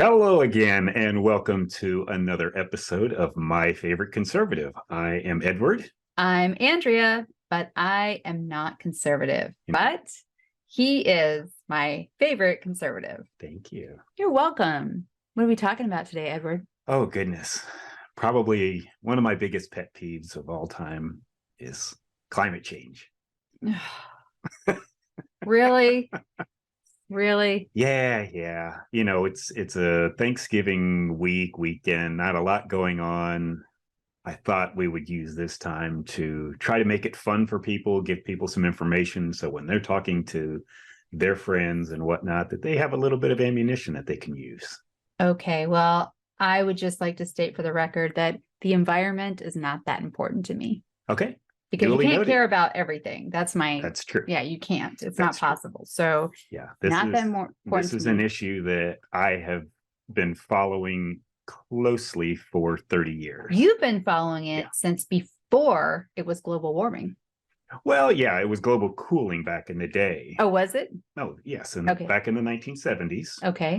Hello again, and welcome to another episode of My Favorite Conservative. I am Edward. I'm Andrea, but I am not conservative. But he is my favorite conservative. Thank you. You're welcome. What are we talking about today, Edward? Oh, goodness. Probably one of my biggest pet peeves of all time is climate change. Really? Really? Yeah. You know, it's a Thanksgiving weekend, not a lot going on. I thought we would use this time to try to make it fun for people, give people some information so when they're talking to their friends and whatnot, that they have a little bit of ammunition that they can use. Okay, well, I would just like to state for the record that the environment is not that important to me. Okay. Because you can't care about everything. That's true. Yeah, you can't. It's not possible. So yeah, this is an issue that I have been following closely for 30 years. You've been following it since before it was global warming. Well, yeah, it was global cooling back in the day. Oh, was it? Oh, yes. And back in the 1970s. Okay.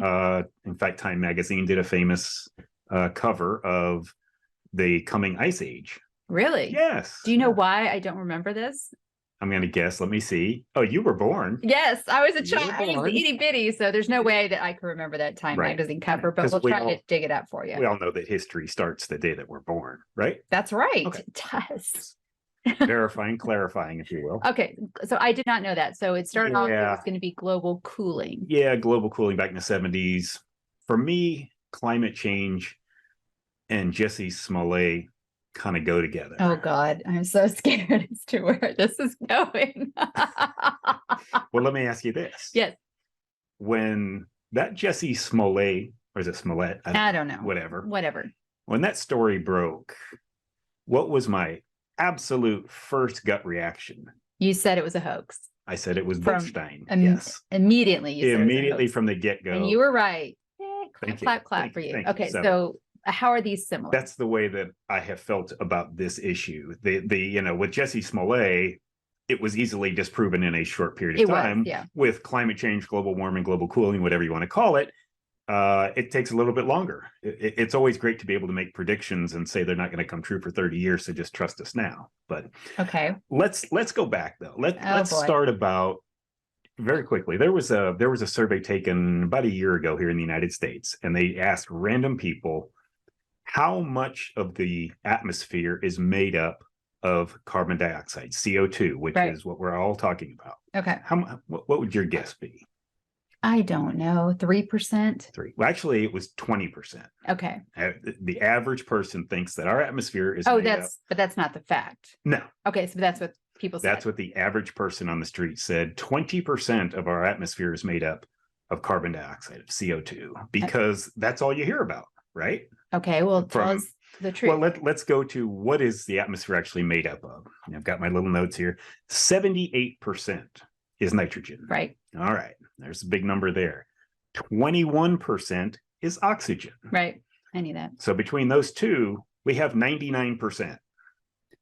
In fact, Time magazine did a famous cover of the coming ice age. Really? Yes. Do you know why I don't remember this? I'm going to guess. Let me see. Oh, you were born. Yes, I was a child. I was itty bitty, so there's no way that I can remember that Time magazine cover, but we'll try to dig it out for you. We all know that history starts the day that we're born, right? That's right. Okay. It does. Verifying, clarifying, if you will. Okay, so I did not know that. So it started off, it was going to be global cooling. Yeah, global cooling back in the 70s. For me, climate change and Jesse Smollett kind of go together. Oh God, I'm so scared as to where this is going. Well, let me ask you this. Yes. When that Jesse Smollett, or is it Smollett? I don't know. Whatever. When that story broke, what was my absolute first gut reaction? You said it was a hoax. I said it was Buchstein. Yes. Immediately from the get-go. And you were right. Clap for you. Thank okay, you. so how are these similar? That's the way that I have felt about this issue. With Jesse Smollett, it was easily disproven in a short period of time. With climate change, global warming, global cooling, whatever you want to call it, it takes a little bit longer. It's always great to be able to make predictions and say they're not going to come true for 30 years, so just trust us now. But okay, let's go back though. Let's start about very quickly. There was a survey taken about a year ago here in the United States, and they asked random people how much of the atmosphere is made up of carbon dioxide, CO2, which is what we're all talking about. Okay. What would your guess be? I don't know. 3%? Well, actually, it was 20%. Okay. The average person thinks that our atmosphere is but that's not the fact. No. Okay, so that's what people said. That's what the average person on the street said. 20% of our atmosphere is made up of carbon dioxide, of CO2, because that's all you hear about, right? Okay, well, tell us the truth. Well, let's go to what is the atmosphere actually made up of. And I've got my little notes here. 78% is nitrogen. Right. All right. There's a big number there. 21% is oxygen. Right. I knew that. So between those two, we have 99%.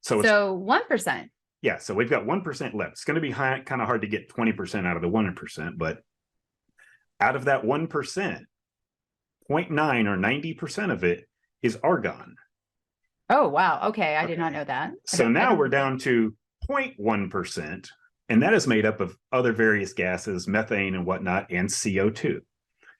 So 1%. Yeah. So we've got 1% left. It's going to be kind of hard to get 20% out of the 1%, but out of that 1%, 0.9 or 90% of it is argon. Oh, wow. Okay. I did not know that. So now we're down to 0.1%, and that is made up of other various gases, methane and whatnot, and CO2.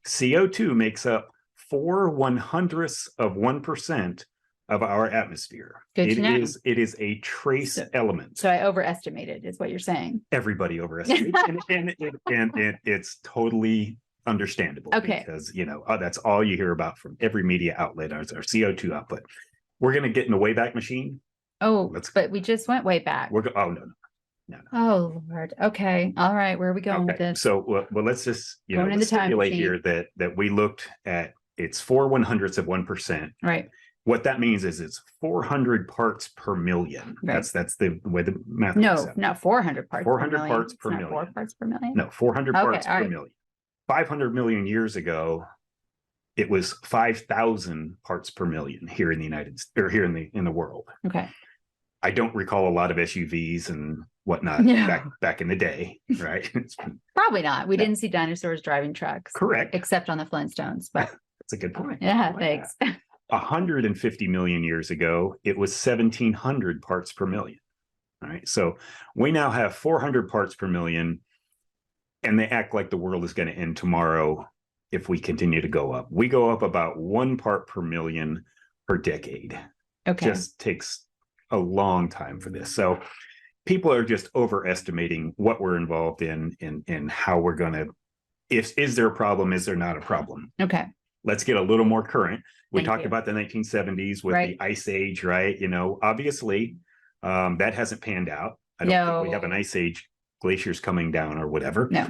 CO2 makes up 4/100ths of 1% of our atmosphere. Good to know. It is a trace element. So I overestimated, is what you're saying. Everybody overestimates, and it's totally understandable. Okay. Because that's all you hear about from every media outlet is our CO2 output. We're going to get in the Wayback Machine. Oh, but we just went way back. No. Oh Lord. Okay. All right. Where are we going with this? So, well, let's just stipulate here that we looked at it's 4/100ths of 1%. Right. What that means is it's 400 parts per million. Right. That's the way the math. No, not 400 parts. 400 parts per million. 4 parts per million. No, 400 parts per million. 500 million years ago, it was 5,000 parts per million here in the here in the world. Okay. I don't recall a lot of SUVs and whatnot back in the day, right? Probably not. We didn't see dinosaurs driving trucks. Correct. Except on the Flintstones. But That's a good point. Yeah, thanks. 150 million years ago, it was 1,700 parts per million. All right. So we now have 400 parts per million, and they act like the world is going to end tomorrow if we continue to go up. We go up about 1 part per million per decade. Okay. Just takes a long time for this. So people are just overestimating what we're involved in and how we're going to, is there a problem? Is there not a problem? Okay. Let's get a little more current. We Thank talked you. about the 1970s with the Ice Age, right? You know, obviously that hasn't panned out. I don't think we have an Ice Age, glaciers coming down or whatever. No.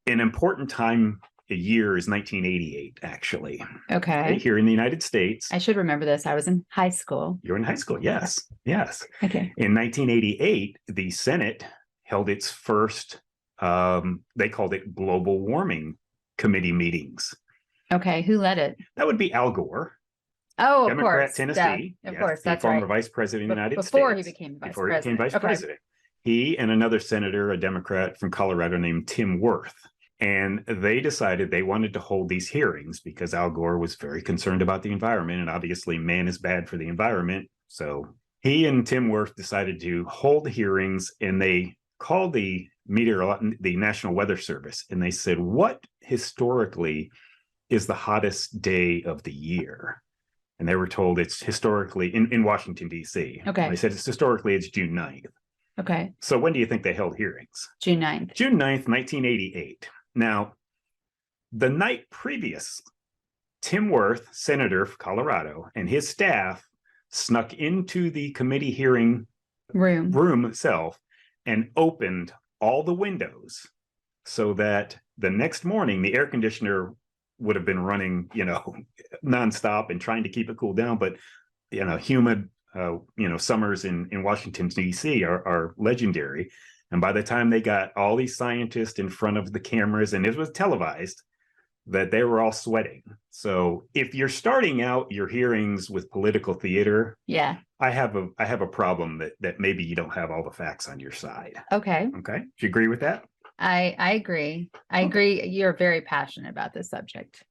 An important time a year is 1988, actually. Okay. Right here in the United States. I should remember this. I was in high school. You're in high school. Yes. Yes. Okay. In 1988, the Senate held its first, they called it global warming committee meetings. Okay. Who led it? That would be Al Gore. Oh, Democrat, of course. Tennessee. Of course. That's former vice president of the United before States. He became vice before president. He became vice president. He and another senator, a Democrat from Colorado named Tim Wirth. And they decided they wanted to hold these hearings because Al Gore was very concerned about the environment. And obviously, man is bad for the environment. So he and Tim Wirth decided to hold hearings, and they called the National Weather Service. And they said, what historically is the hottest day of the year? And they were told it's historically in Washington, D.C. Okay. They said it's June 9th. Okay. So when do you think they held hearings? June 9th. June 9th, 1988. Now, the night previous, Tim Wirth, senator from Colorado, and his staff snuck into the committee hearing room itself and opened all the windows so that the next morning the air conditioner would have been running, nonstop and trying to keep it cool down. But, humid, summers in Washington, D.C. are legendary. And by the time they got all these scientists in front of the cameras, and it was televised, that they were all sweating. So if you're starting out your hearings with political theater, I have a problem that maybe you don't have all the facts on your side. Okay. Okay. Do you agree with that? I agree. I agree. You're very passionate about this subject.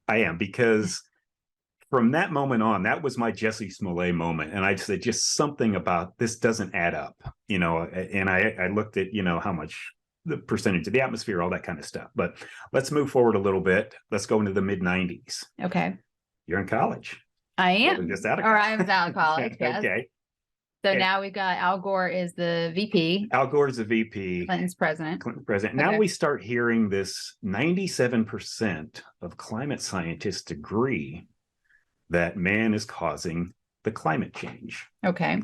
I am, because from that moment on, that was my Jussie Smollett moment. And I said, just something about this doesn't add up, and I looked at, how much the percentage of the atmosphere, all that kind of stuff. But let's move forward a little bit. Let's go into the mid-90s. Okay. You're in college. I am. Just out of college. Or I'm out of college. Yes. Okay. So now we've got Al Gore is the VP. Al Gore is the VP. Clinton's president. Now we start hearing this 97% of climate scientists agree that man is causing the climate change. Okay.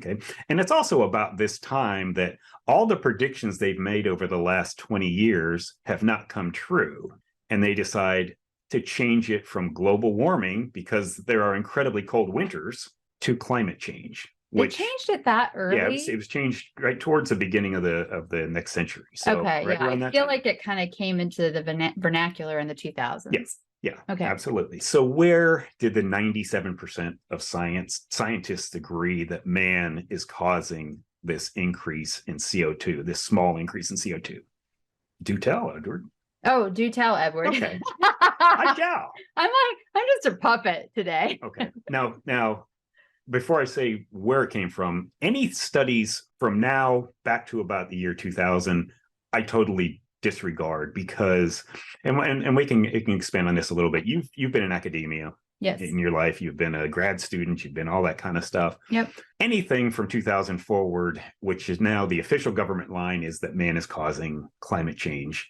And it's also about this time that all the predictions they've made over the last 20 years have not come true. And they decide to change it from global warming, because there are incredibly cold winters, to climate change. They changed it that early? Yeah, it was changed right towards the beginning of the next century. So I feel like it kind of came into the vernacular in the 2000s. Yes. Yeah, okay, absolutely. So where did the 97% of scientists agree that man is causing this increase in CO2, this small increase in CO2? Do tell, Edward. Oh, do tell, Edward. Okay. I shall. I'm just a puppet today. Okay. Now, before I say where it came from, any studies from now back to about the year 2000, I totally disregard, because and we can expand on this a little bit. You've been in academia. Yes. In your life, you've been a grad student, you've been all that kind of stuff. Yep. Anything from 2000 forward, which is now the official government line, is that man is causing climate change.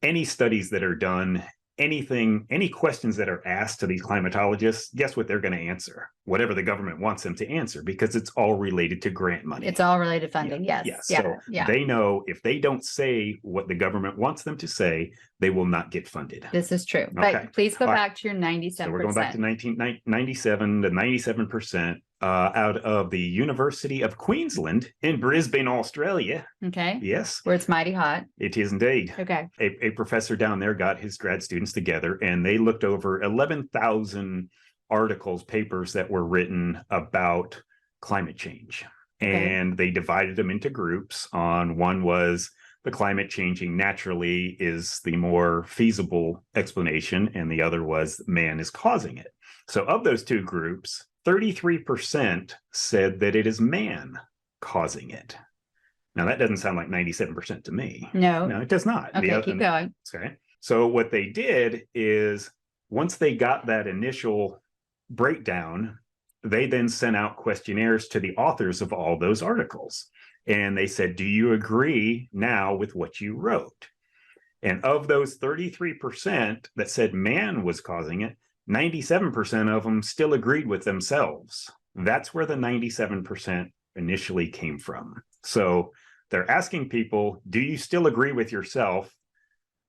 Any studies that are done, any questions that are asked to these climatologists, guess what they're going to answer? Whatever the government wants them to answer, because it's all related to grant money. It's all related to funding. Yes. So they know if they don't say what the government wants them to say, they will not get funded. This is true. Okay. But please go back to your 97%. So we're going back to 1997, the 97%. Out of the University of Queensland in Brisbane, Australia. Okay. Yes. Where it's mighty hot. It is indeed. Okay. A professor down there got his grad students together, and they looked over 11,000 articles, papers that were written about climate change. Okay. And they divided them into groups. One was the climate changing naturally is the more feasible explanation, and the other was man is causing it. So of those two groups, 33% said that it is man causing it. Now, that doesn't sound like 97% to me. No, it does not. Okay, keep going. Okay. So what they did is once they got that initial breakdown, they then sent out questionnaires to the authors of all those articles. And they said, do you agree now with what you wrote? And of those 33% that said man was causing it, 97% of them still agreed with themselves. That's where the 97% initially came from. So they're asking people, do you still agree with yourself?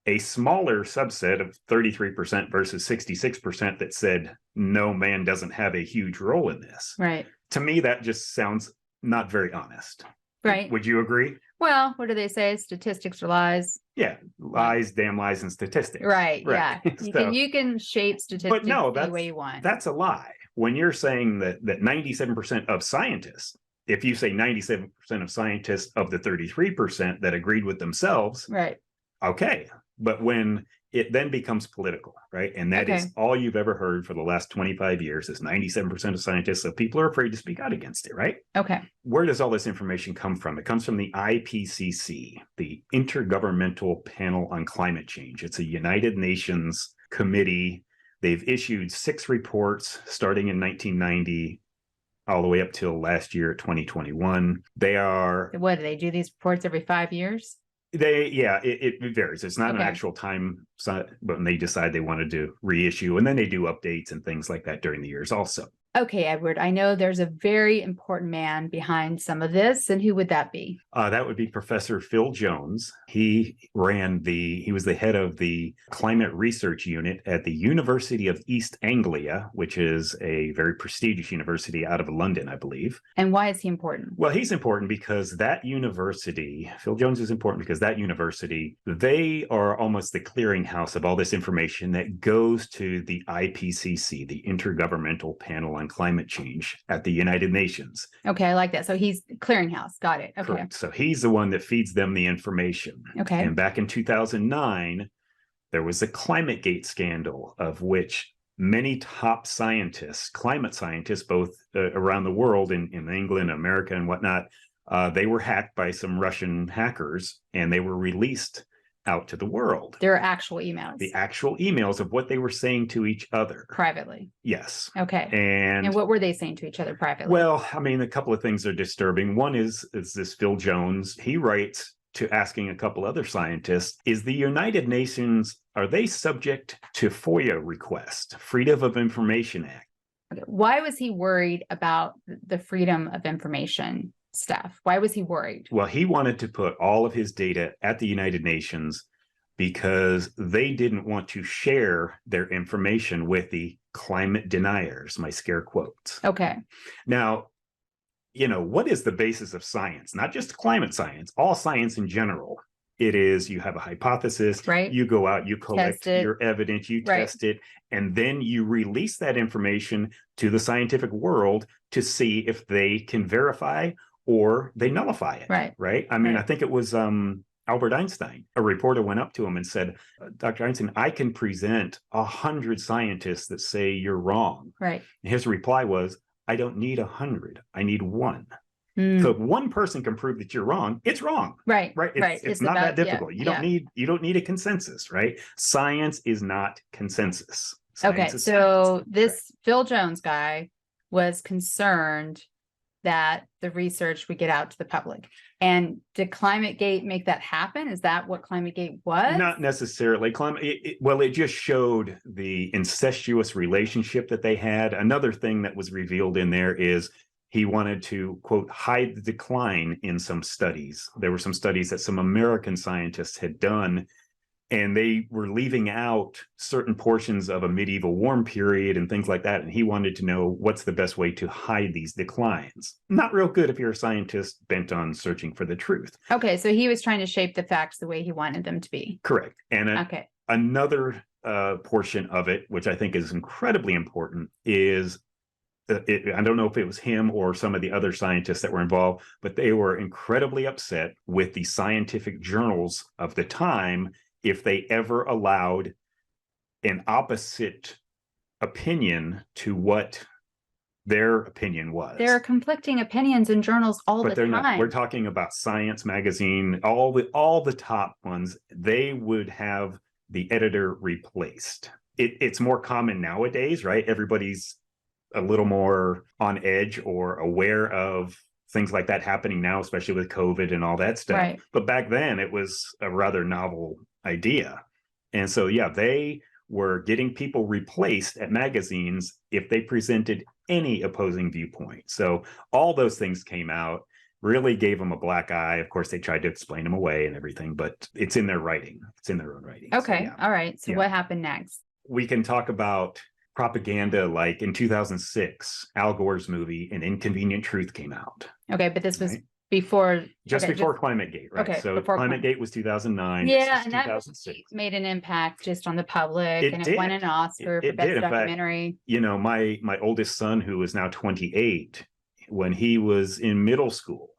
A smaller subset of 33% versus 66% that said, no, man doesn't have a huge role in this. Right. To me, that just sounds not very honest. Right. Would you agree? Well, what do they say? Statistics are lies. Yeah. Lies, damn lies, and statistics. Right. Yeah. So, you can shape statistics any way you want. That's a lie. When you're saying that 97% of scientists, if you say 97% of scientists of the 33% that agreed with themselves, right. Okay. But when it then becomes political, right? And that is all you've ever heard for the last 25 years is 97% of scientists. So people are afraid to speak out against it, right? Okay. Where does all this information come from? It comes from the IPCC, the Intergovernmental Panel on Climate Change. It's a United Nations committee. They've issued 6 reports starting in 1990 all the way up till last year, 2021. They are... What, do they do these reports every 5 years? It varies. It's not an actual time, but when they decide they wanted to reissue, and then they do updates and things like that during the years also. Okay, Edward, I know there's a very important man behind some of this, and who would that be? That would be Professor Phil Jones. He was the head of the climate research unit at the University of East Anglia, which is a very prestigious university out of London, I believe. And why is he important? Well, he's important because that university, Phil Jones is important because that university, they are almost the clearinghouse of all this information that goes to the IPCC, the Intergovernmental Panel on Climate Change at the United Nations. Okay, I like that. So he's clearinghouse. Got it. Okay. Correct. So he's the one that feeds them the information. Okay. And back in 2009, there was a ClimateGate scandal of which many top scientists, climate scientists, both around the world in England, America, and whatnot, they were hacked by some Russian hackers, and they were released out to the world. There are actual emails. The actual emails of what they were saying to each other. Privately. Yes. Okay. And what were they saying to each other privately? Well, I mean, a couple of things are disturbing. One is this Phil Jones. He writes to asking a couple other scientists, is the United Nations, are they subject to FOIA request, Freedom of Information Act? Okay. Why was he worried about the Freedom of Information stuff? Why was he worried? Well, he wanted to put all of his data at the United Nations because they didn't want to share their information with the climate deniers, my scare quotes. Okay. Now, what is the basis of science? Not just climate science, all science in general. It is, you have a hypothesis, right? You go out, you collect your evidence, you test it, and then you release that information to the scientific world to see if they can verify or they nullify it. Right. I mean, I think it was Albert Einstein. A reporter went up to him and said, Dr. Einstein, I can present 100 scientists that say you're wrong. Right. And his reply was, I don't need 100. I need one. So if one person can prove that you're wrong, it's wrong. Right. It's not that difficult. You don't need a consensus, right? Science is not consensus. So this Phil Jones guy was concerned that the research would get out to the public. And did ClimateGate make that happen? Is that what ClimateGate was? Not necessarily. It just showed the incestuous relationship that they had. Another thing that was revealed in there is he wanted to, quote, hide the decline in some studies. There were some studies that some American scientists had done, and they were leaving out certain portions of a medieval warm period and things like that. And he wanted to know what's the best way to hide these declines. Not real good if you're a scientist bent on searching for the truth. Okay, so he was trying to shape the facts the way he wanted them to be. Correct. And another portion of it, which I think is incredibly important, is I don't know if it was him or some of the other scientists that were involved, but they were incredibly upset with the scientific journals of the time if they ever allowed an opposite opinion to what their opinion was. There are conflicting opinions in journals all the time. Not. We're talking about Science magazine, all the top ones. They would have the editor replaced. It's more common nowadays, right? Everybody's a little more on edge or aware of things like that happening now, especially with COVID and all that stuff. Right. But back then it was a rather novel idea. And so, yeah, they were getting people replaced at magazines if they presented any opposing viewpoint. So all those things came out, really gave them a black eye. Of course, they tried to explain them away and everything, but it's in their writing. It's in their own writing. Okay. So, yeah. All right. So what happened next? We can talk about propaganda, like in 2006, Al Gore's movie An Inconvenient Truth came out. Okay, but this was before before ClimateGate, right? Okay, so ClimateGate was 2009. Yeah, and that made an impact just on the public, it won an Oscar for best documentary. Fact, my oldest son, who is now 28, when he was in middle school,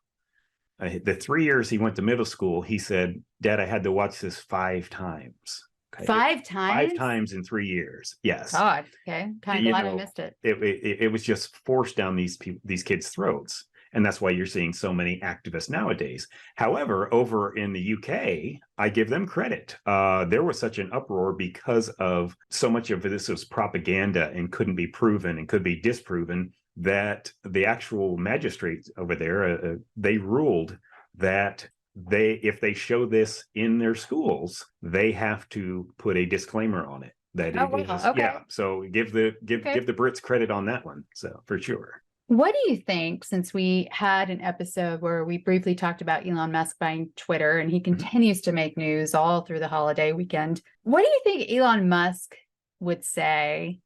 the 3 years he went to middle school, he said, "Dad, I had to watch this 5 times." Okay. 5 times? 5 times in 3 years. Yes. God. Okay. Kind of glad I missed it. It was just forced down these kids' throats. And that's why you're seeing so many activists nowadays. However, over in the UK, I give them credit. There was such an uproar because of so much of this was propaganda and couldn't be proven and could be disproven, that the actual magistrates over there, they ruled that if they show this in their schools, they have to put a disclaimer on it. That So give the Brits credit on that one. So for sure. What do you think, since we had an episode where we briefly talked about Elon Musk buying Twitter, and he continues to make news all through the holiday weekend, what do you think Elon Musk would say?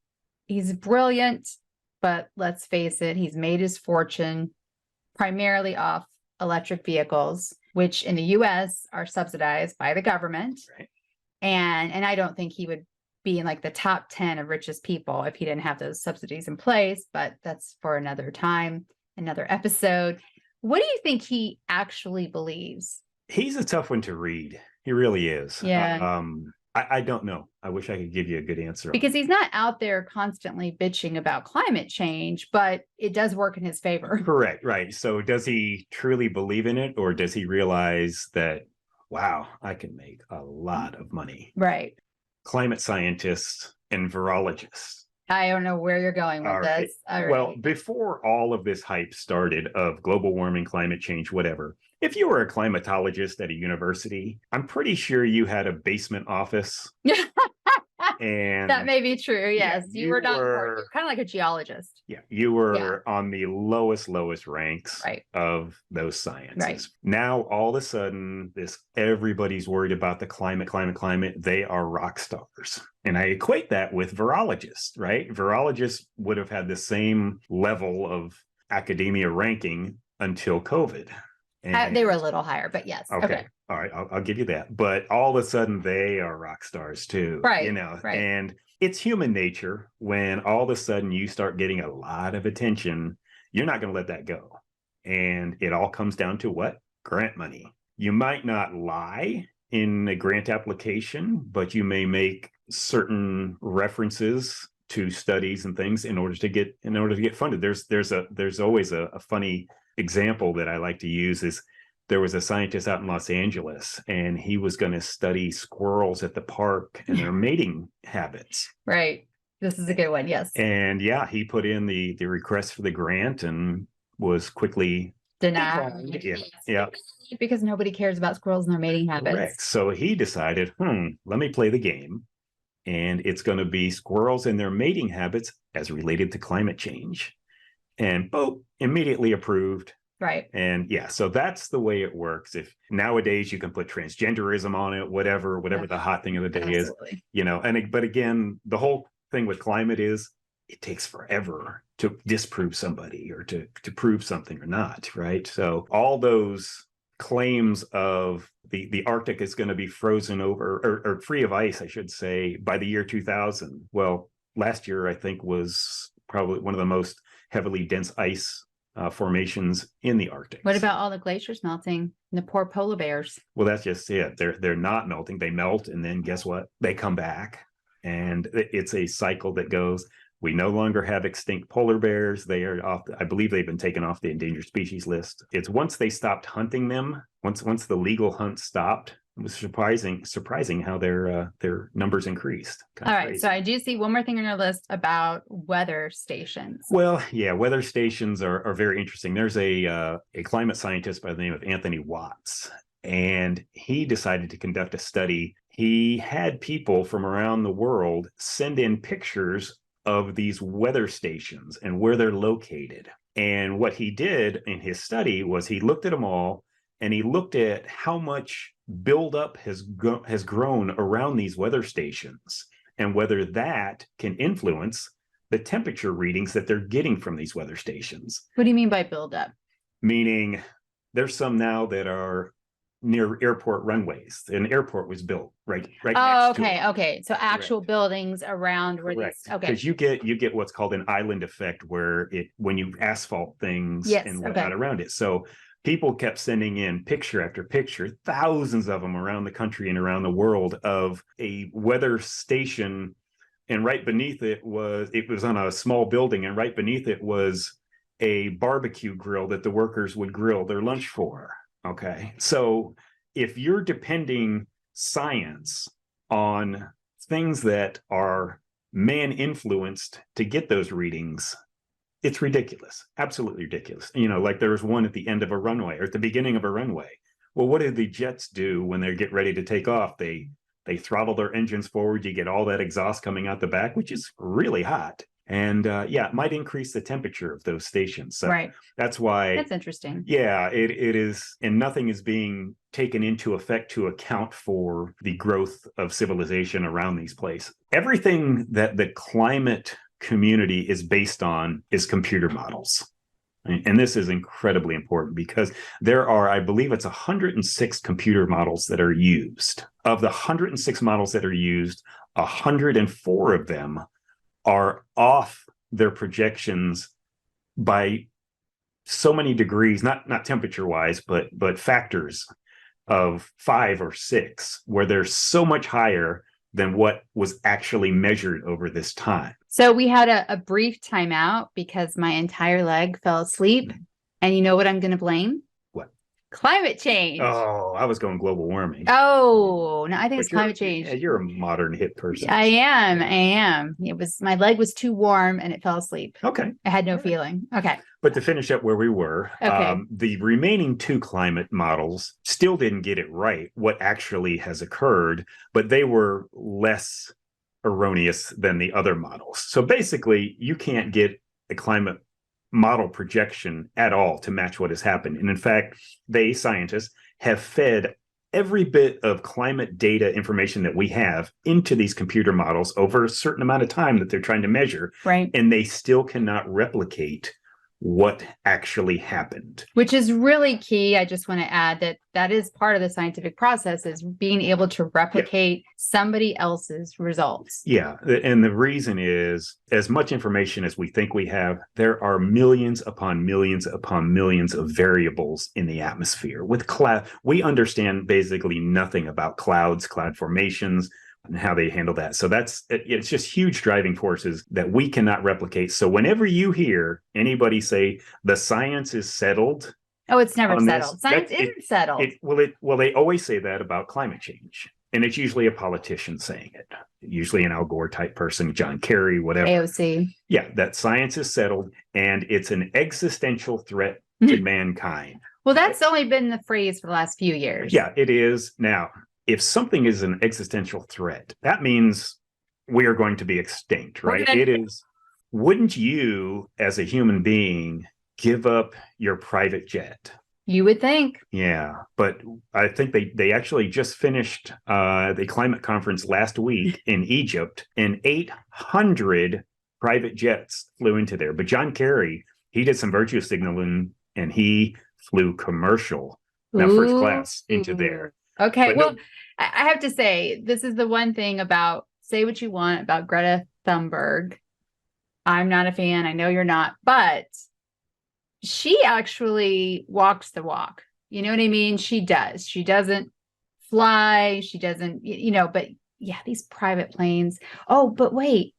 He's brilliant, but let's face it, he's made his fortune primarily off electric vehicles, which in the US are subsidized by the government. Right. And I don't think he would be in like the top 10 of richest people if he didn't have those subsidies in place, but that's for another time, another episode. What do you think he actually believes? He's a tough one to read. He really is. Yeah. I don't know. I wish I could give you a good answer. Because he's not out there constantly bitching about climate change, but it does work in his favor. Correct. Right. So does he truly believe in it, or does he realize that, wow, I can make a lot of money? Right. Climate scientists and virologists. I don't know where you're going with this. All right. Well, before all of this hype started of global warming, climate change, whatever, if you were a climatologist at a university, I'm pretty sure you had a basement office. And that may be true. Yes. Yeah, you were kind of like a geologist. Yeah. You were on the lowest ranks of those sciences. Right. Now, all of a sudden, everybody's worried about the climate. They are rock stars. And I equate that with virologists, right? Virologists would have had the same level of academia ranking until COVID. And they were a little higher, but yes. Okay. All right. I'll give you that. But all of a sudden they are rock stars too. Right. Right. And it's human nature when all of a sudden you start getting a lot of attention, you're not going to let that go. And it all comes down to what? Grant money. You might not lie in a grant application, but you may make certain references to studies and things in order to get funded. There's always a funny example that I like to use is there was a scientist out in Los Angeles, and he was going to study squirrels at the park and their mating habits. Right. This is a good one. Yes. And he put in the request for the grant and was quickly denied. Yeah. Because nobody cares about squirrels and their mating habits. Correct. So he decided, let me play the game. And it's going to be squirrels and their mating habits as related to climate change. And boom, immediately approved. Right. And so that's the way it works. If nowadays you can put transgenderism on it, whatever the hot thing of the day is, but again, the whole thing with climate is it takes forever to disprove somebody or to prove something or not. Right. So all those claims of the Arctic is going to be frozen over or free of ice, I should say, by the year 2000. Well, last year, I think, was probably one of the most heavily dense ice formations in the Arctic. What about all the glaciers melting and the poor polar bears? Well, that's just it. They're not melting. They melt, and then guess what? They come back, and it's a cycle that goes. We no longer have extinct polar bears. They are off. I believe they've been taken off the endangered species list. It's once they stopped hunting them. Once the legal hunt stopped, it was surprising how their numbers increased. All right. Crazy. So I do see one more thing on your list about weather stations. Well, yeah, weather stations are very interesting. There's a climate scientist by the name of Anthony Watts, and he decided to conduct a study. He had people from around the world send in pictures of these weather stations and where they're located. And what he did in his study was he looked at them all, and he looked at how much buildup has grown around these weather stations and whether that can influence the temperature readings that they're getting from these weather stations. What do you mean by buildup? Meaning there's some now that are near airport runways. An airport was built right next to it. Okay. So actual buildings around where these, because you get what's called an island effect, where when you asphalt things and whatnot around it. So people kept sending in picture after picture, thousands of them around the country and around the world, of a weather station, and right beneath it was on a small building, and right beneath it was a barbecue grill that the workers would grill their lunch for. Okay. So if you're depending science on things that are man influenced to get those readings, it's ridiculous. Absolutely ridiculous. Like there was one at the end of a runway or at the beginning of a runway. Well, what do the jets do when they get ready to take off? They throttle their engines forward. You get all that exhaust coming out the back, which is really hot. And it might increase the temperature of those stations. So that's why. That's interesting. Yeah, it is. And nothing is being taken into effect to account for the growth of civilization around these places. Everything that the climate community is based on is computer models. And this is incredibly important because there are, I believe it's 106 computer models that are used. Of the 106 models that are used, 104 of them are off their projections by so many degrees, not temperature wise, but factors of 5 or 6, where they're so much higher than what was actually measured over this time. So we had a brief timeout because my entire leg fell asleep. And you know what I'm going to blame? What? Climate change. Oh, I was going global warming. Oh, no, I think it's climate change. Yeah, you're a modern hip person. I am. My leg was too warm and it fell asleep. Okay. I had no feeling. Okay. But to finish up where we were, the remaining 2 climate models still didn't get it right, what actually has occurred, but they were less erroneous than the other models. So basically, you can't get a climate model projection at all to match what has happened. And in fact, scientists have fed every bit of climate data information that we have into these computer models over a certain amount of time that they're trying to measure. Right. And they still cannot replicate what actually happened. Which is really key. I just want to add that is part of the scientific process, is being able to replicate somebody else's results. Yeah. And the reason is, as much information as we think we have, there are millions upon millions upon millions of variables in the atmosphere. With cloud, we understand basically nothing about clouds, cloud formations, and how they handle that. So it's just huge driving forces that we cannot replicate. So whenever you hear anybody say the science is settled. Oh, it's never settled. Science isn't settled. They always say that about climate change. And it's usually a politician saying it, usually an Al Gore type person, John Kerry, whatever. AOC. Yeah, that science is settled and it's an existential threat to mankind. Well, that's only been the phrase for the last few years. Yeah, it is now. If something is an existential threat, that means we are going to be extinct, right? It is. Wouldn't you, as a human being, give up your private jet? You would think. Yeah, but I think they actually just finished the climate conference last week in Egypt, and 800 private jets flew into there. But John Kerry, he did some virtue signaling, and he flew commercial, now first class, into there. Okay, well, I have to say, this is the one thing about, say what you want about Greta Thunberg. I'm not a fan. I know you're not, but she actually walks the walk. You know what I mean? She does. She doesn't fly. She doesn't, but yeah, these private planes. Oh, but wait,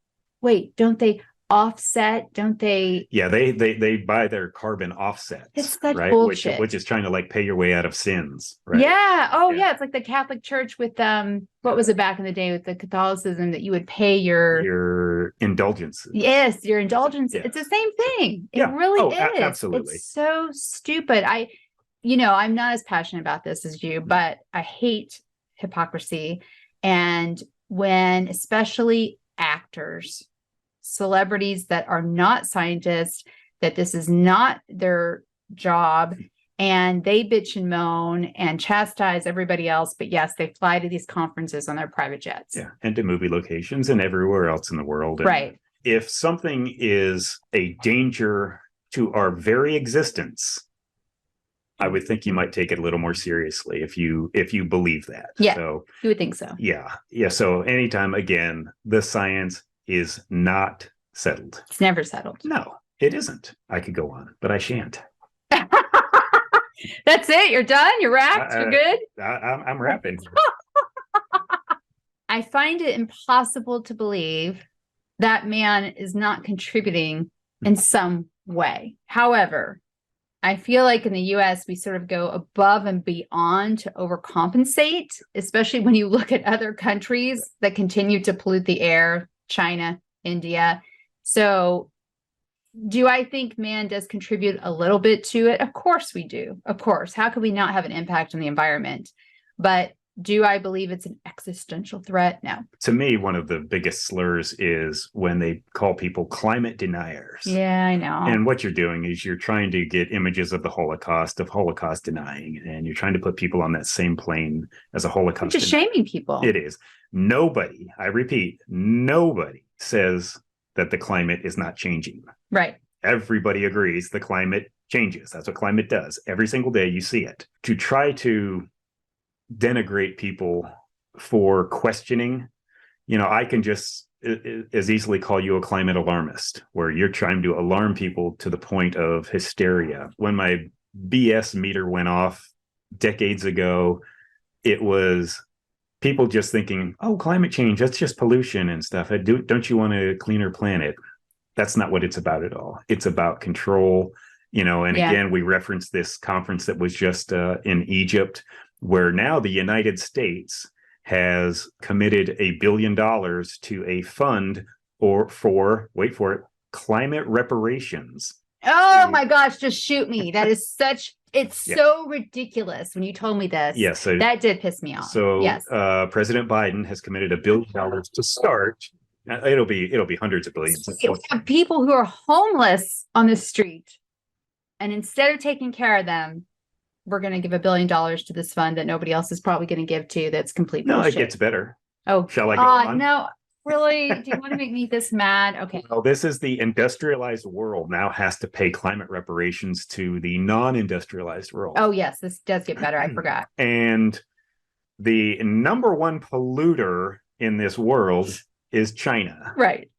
don't they offset? Don't they? Yeah, they buy their carbon offsets. It's such right? bullshit. Which is trying to like pay your way out of sins. Right? Yeah. Oh, yeah. It's like the Catholic Church with what was it back in the day with the Catholicism that you would pay your indulgences. Yes, your indulgences. Yeah. It's the same thing. It really is. Absolutely. It's so stupid. I'm not as passionate about this as you, but I hate hypocrisy. And when especially actors, celebrities that are not scientists, that this is not their job, and they bitch and moan and chastise everybody else. But yes, they fly to these conferences on their private jets. Yeah, and to movie locations and everywhere else in the world. And right. If something is a danger to our very existence, I would think you might take it a little more seriously if you believe that. Yeah, so, you would think so. Yeah. So anytime, again, the science is not settled. It's never settled. No, it isn't. I could go on, but I shan't. That's it. You're done. You're wrapped. You're good. I'm wrapping. I find it impossible to believe that man is not contributing in some way. However, I feel like in the US, we sort of go above and beyond to overcompensate, especially when you look at other countries that continue to pollute the air, China, India. So do I think man does contribute a little bit to it? Of course we do. Of course. How could we not have an impact on the environment? But do I believe it's an existential threat? No. To me, one of the biggest slurs is when they call people climate deniers. Yeah, I know. And what you're doing is you're trying to get images of the Holocaust, of Holocaust denying, and you're trying to put people on that same plane as a Holocaust. Just shaming people. It is. Nobody, I repeat, nobody says that the climate is not changing. Right. Everybody agrees the climate changes. That's what climate does. Every single day you see it. To try to denigrate people for questioning, I can just as easily call you a climate alarmist, where you're trying to alarm people to the point of hysteria. When my BS meter went off decades ago, it was people just thinking, oh, climate change, that's just pollution and stuff. Don't you want a cleaner planet? That's not what it's about at all. It's about control, Again, we referenced this conference that was just in Egypt, where now the United States has committed $1 billion to a fund for, wait for it, climate reparations. Oh my gosh, just shoot me. That is so ridiculous when you told me this. Yes. So that did piss me off. So yes. President Biden has committed $1 billion to start. It'll be hundreds of billions. We have people who are homeless on the street. And instead of taking care of them, we're going to give $1 billion to this fund that nobody else is probably going to give to. That's complete bullshit. No, it gets better. Oh, shall I go on? No, really? Do you want to make me this mad? Okay. Well, this is the industrialized world now has to pay climate reparations to the non-industrialized world. Oh, yes. This does get better. I forgot. And the number one polluter in this world is China. Right.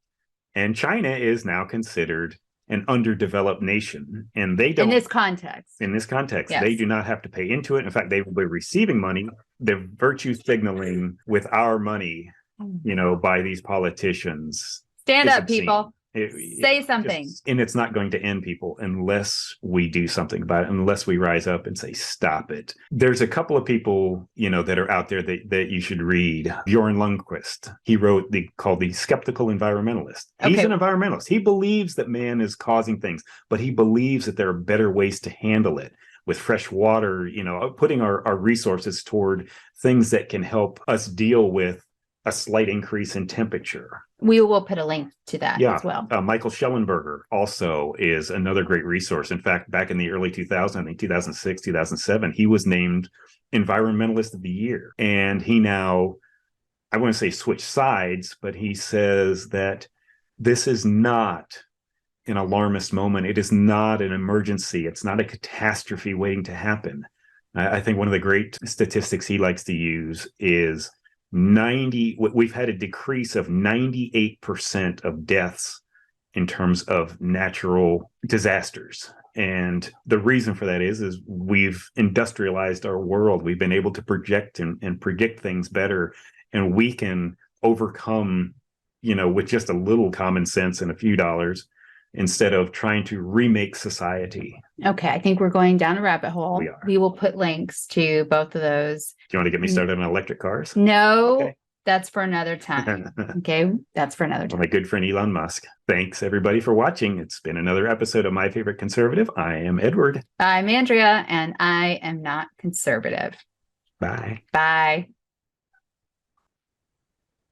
And China is now considered an underdeveloped nation, and they don't. In this context, yes. They do not have to pay into it. In fact, they will be receiving money. They're virtue signaling with our money, by these politicians. Stand up, people. Say something. And it's not going to end, people, unless we do something about it, unless we rise up and say, stop it. There's a couple of people, that are out there that you should read. Bjorn Lundquist. He wrote called The Skeptical Environmentalist. He's an environmentalist. He believes that man is causing things, but he believes that there are better ways to handle it with fresh water, putting our resources toward things that can help us deal with a slight increase in temperature. We will put a link to that as well. Michael Schellenberger also is another great resource. In fact, back in the early 2000s, I think 2006, 2007, he was named Environmentalist of the Year. And he now, I wouldn't say switch sides, but he says that this is not an alarmist moment. It is not an emergency. It's not a catastrophe waiting to happen. I think one of the great statistics he likes to use is we've had a decrease of 98% of deaths in terms of natural disasters. And the reason for that is we've industrialized our world. We've been able to project and predict things better, and we can overcome, with just a little common sense and a few dollars, instead of trying to remake society. Okay, I think we're going down a rabbit hole. We will put links to both of those. Do you want to get me started on electric cars? No. Okay. That's for another time. Okay, that's for another time. Well, my good friend Elon Musk. Thanks, everybody, for watching. It's been another episode of My Favorite Conservative. I am Edward. I'm Andrea, and I am not conservative. Bye. Bye.